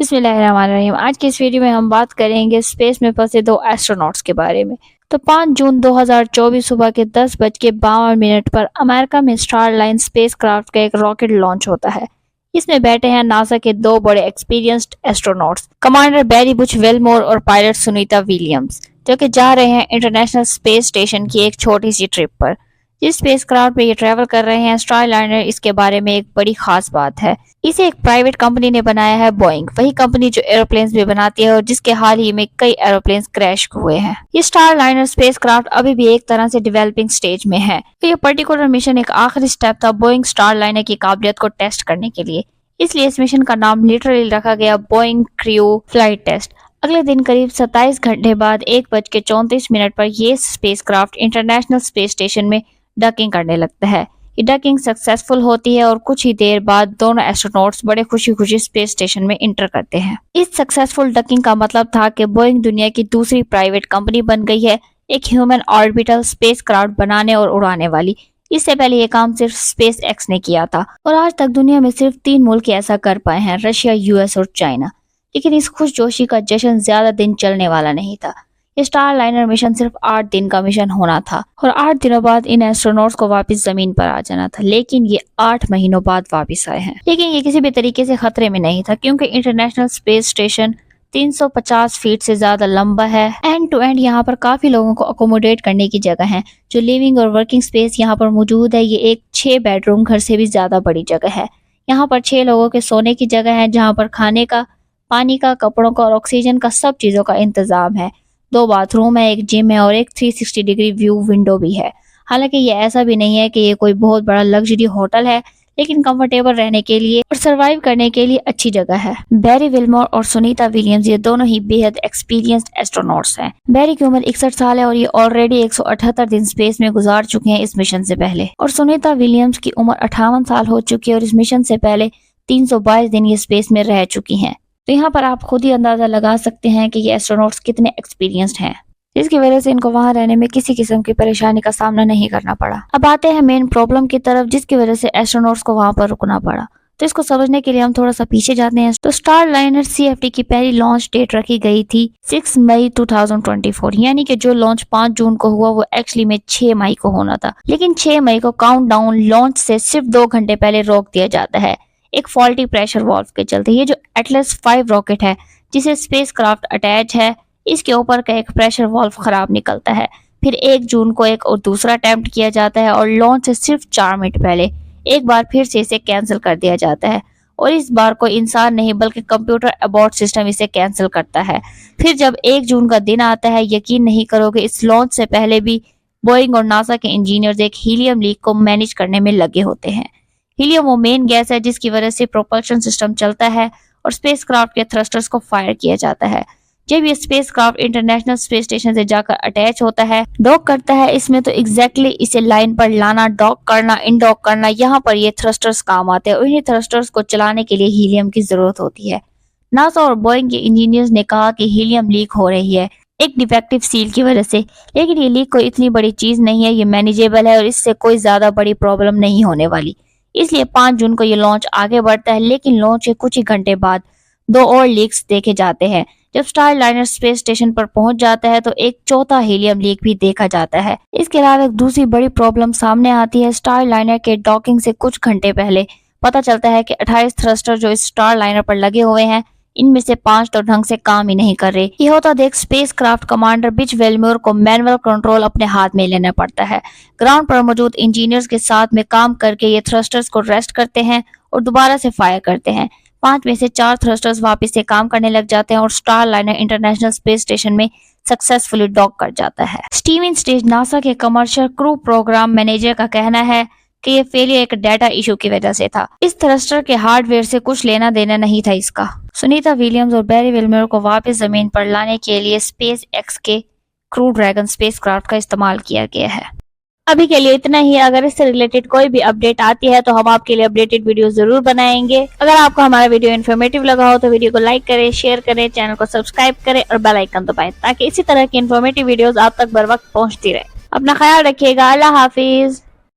बिस्मिल्लाहिर्रहमानिर्रहीम। आज की इस वीडियो में हम बात करेंगे स्पेस में फंसे दो एस्ट्रोनॉट्स के बारे में। तो 5 जून 2024 सुबह के 10:52 पर अमेरिका में स्टारलाइन स्पेसक्राफ्ट का एक रॉकेट लॉन्च होता है। इसमें बैठे हैं नासा के दो बड़े एक्सपीरियंस्ड एस्ट्रोनॉट्स, कमांडर बैरी बुच वेलमोर और पायलट सुनीता विलियम्स, जो कि जा रहे हैं इंटरनेशनल स्पेस स्टेशन की एक छोटी सी ट्रिप पर। जिस स्पेसक्राफ्ट में ये ट्रैवल कर रहे हैं स्टारलाइनर, इसके बारे में एक बड़ी खास बात है। इसे एक प्राइवेट कंपनी ने बनाया है, बोइंग, वही कंपनी जो एरोप्लेन्स भी बनाती है और जिसके हाल ही में कई एरोप्लेन्स क्रैश हुए हैं। ये स्टारलाइनर स्पेसक्राफ्ट अभी भी एक तरह से डेवलपिंग स्टेज में है। तो ये पर्टिकुलर मिशन एक आखिरी स्टेप था बोइंग स्टारलाइनर की काबिलियत को टेस्ट करने के लिए। इसलिए इस मिशन का नाम लिटरली रखा गया बोइंग क्रू फ्लाइट टेस्ट। अगले दिन करीब 27 घंटे बाद 1:34 पर ये स्पेसक्राफ्ट इंटरनेशनल स्पेस स्टेशन में डकिंग करने लगता है। ये डकिंग सक्सेसफुल होती है और कुछ ही देर बाद दोनों एस्ट्रोनॉट्स बड़े खुशी खुशी स्पेस स्टेशन में इंटर करते हैं। इस सक्सेसफुल डकिंग का मतलब था कि बोइंग दुनिया की दूसरी प्राइवेट कंपनी बन गई है, एक ह्यूमन ऑर्बिटल स्पेसक्राफ्ट बनाने और उड़ाने वाली। इससे पहले ये काम सिर्फ स्पेस एक्स ने किया था और आज तक दुनिया में सिर्फ 3 मुल्क ऐसा कर पाए हैं, रशिया, यूएस और चाइना। लेकिन इस खुशजोशी का जश्न ज्यादा दिन चलने वाला नहीं था। स्टारलाइनर मिशन सिर्फ 8 दिन का मिशन होना था और 8 दिनों बाद इन एस्ट्रोनॉट्स को वापस जमीन पर आ जाना था। लेकिन ये 8 महीनों बाद वापस आए हैं। लेकिन ये किसी भी तरीके से खतरे में नहीं था, क्योंकि इंटरनेशनल स्पेस स्टेशन 350 फीट से ज्यादा लंबा है। एंड टू एंड यहाँ पर काफी लोगों को अकोमोडेट करने की जगह है। जो लिविंग और वर्किंग स्पेस यहाँ पर मौजूद है, ये एक 6 बेडरूम घर से भी ज्यादा बड़ी जगह है। यहाँ पर 6 लोगों के सोने की जगह है, जहाँ पर खाने का, पानी का, कपड़ों का और ऑक्सीजन का सब चीजों का इंतजाम है। 2 बाथरूम है, एक जिम है और एक 360 डिग्री व्यू विंडो भी है। हालांकि ये ऐसा भी नहीं है कि ये कोई बहुत बड़ा लग्जरी होटल है, लेकिन कंफर्टेबल रहने के लिए और सरवाइव करने के लिए अच्छी जगह है। बैरी विलमोर और सुनीता विलियम्स ये दोनों ही बेहद एक्सपीरियंस्ड एस्ट्रोनॉट्स हैं। बैरी की उम्र 61 साल है और ये ऑलरेडी 178 दिन स्पेस में गुजार चुके हैं इस मिशन से पहले। और सुनीता विलियम्स की उम्र 58 साल हो चुकी है और इस मिशन से पहले 322 दिन ये स्पेस में रह चुकी हैं। तो यहाँ पर आप खुद ही अंदाजा लगा सकते हैं कि ये एस्ट्रोनॉट्स कितने एक्सपीरियंस्ड हैं, जिसकी वजह से इनको वहां रहने में किसी किस्म की परेशानी का सामना नहीं करना पड़ा। अब आते हैं मेन प्रॉब्लम की तरफ, जिसकी वजह से एस्ट्रोनॉट्स को वहां पर रुकना पड़ा। तो इसको समझने के लिए हम थोड़ा सा पीछे जाते हैं। तो स्टारलाइनर CFT की पहली लॉन्च डेट रखी गई थी 6 मई 2024, यानी कि जो लॉन्च 5 जून को हुआ वो एक्चुअली में 6 मई को होना था। लेकिन 6 मई को काउंटडाउन लॉन्च से सिर्फ 2 घंटे पहले रोक दिया जाता है, एक फॉल्टी प्रेशर वाल्व के चलते। ये जो एटलस 5 रॉकेट है जिसे स्पेसक्राफ्ट अटैच है, इसके ऊपर का एक प्रेशर वाल्व खराब निकलता है। फिर 1 जून को एक और दूसरा अटेम्प्ट किया जाता है और लॉन्च से सिर्फ 4 मिनट पहले एक बार फिर से इसे कैंसिल कर दिया जाता है। और इस बार कोई इंसान नहीं बल्कि कंप्यूटर अबॉर्ट सिस्टम इसे कैंसिल करता है। फिर जब 1 जून का दिन आता है, यकीन नहीं करोगे, इस लॉन्च से पहले भी बोइंग और नासा के इंजीनियर्स एक हीलियम लीक को मैनेज करने में लगे होते हैं। हीलियम वो मेन गैस है जिसकी वजह से प्रोपल्शन सिस्टम चलता है और स्पेसक्राफ्ट के थ्रस्टर्स को फायर किया जाता है। जब ये स्पेसक्राफ्ट इंटरनेशनल स्पेस स्टेशन से जाकर अटैच होता है, डॉक करता है इसमें, तो एग्जैक्टली इसे लाइन पर लाना, डॉक करना, इनडॉक करना, यहाँ पर ये थ्रस्टर्स काम आते हैं और इन्हीं थ्रस्टर्स को चलाने के लिए हीलियम की जरूरत होती है। नासा और बोइंग के इंजीनियर्स ने कहा कि हीलियम लीक हो रही है एक डिफेक्टिव सील की वजह से, लेकिन ये लीक कोई इतनी बड़ी चीज नहीं है, ये मैनेजेबल है और इससे कोई ज्यादा बड़ी प्रॉब्लम नहीं होने वाली। इसलिए 5 जून को ये लॉन्च आगे बढ़ता है। लेकिन लॉन्च के कुछ ही घंटे बाद 2 और लीक्स देखे जाते हैं। जब स्टारलाइनर स्पेस स्टेशन पर पहुंच जाता है तो एक चौथा हीलियम लीक भी देखा जाता है। इसके अलावा एक दूसरी बड़ी प्रॉब्लम सामने आती है। स्टारलाइनर के डॉकिंग से कुछ घंटे पहले पता चलता है कि 28 थ्रस्टर जो इस स्टारलाइनर पर लगे हुए हैं, इनमें से 5 तो ढंग से काम ही नहीं कर रहे। ये होता देख स्पेसक्राफ्ट कमांडर बिच वेलमोर को मैनुअल कंट्रोल अपने हाथ में लेना पड़ता है। ग्राउंड पर मौजूद इंजीनियर्स के साथ में काम करके ये थ्रस्टर्स को रेस्ट करते हैं और दोबारा से फायर करते हैं। 5 में से 4 थ्रस्टर्स वापस से काम करने लग जाते हैं और स्टारलाइनर इंटरनेशनल स्पेस स्टेशन में सक्सेसफुली डॉक कर जाता है। स्टीवन स्टेज नासा के कमर्शियल क्रू प्रोग्राम मैनेजर का कहना है कि ये फेलियर एक डाटा इशू की वजह से था। इस थ्रस्टर के हार्डवेयर से कुछ लेना देना नहीं था इसका। सुनीता विलियम्स और बैरी विलमोर को वापस जमीन पर लाने के लिए स्पेस एक्स के क्रू ड्रैगन स्पेसक्राफ्ट का इस्तेमाल किया गया है। अभी के लिए इतना ही। अगर इससे रिलेटेड कोई भी अपडेट आती है तो हम आपके लिए अपडेटेड वीडियो जरूर बनाएंगे। अगर आपको हमारा वीडियो इन्फॉर्मेटिव लगा हो तो वीडियो को लाइक करें, शेयर करें, चैनल को सब्सक्राइब करें और बेल आइकन दबाएं ताकि इसी तरह की इन्फॉर्मेटिव वीडियोस आप तक बर वक्त पहुंचती रहे। अपना ख्याल रखिएगा। अल्लाह हाफिज।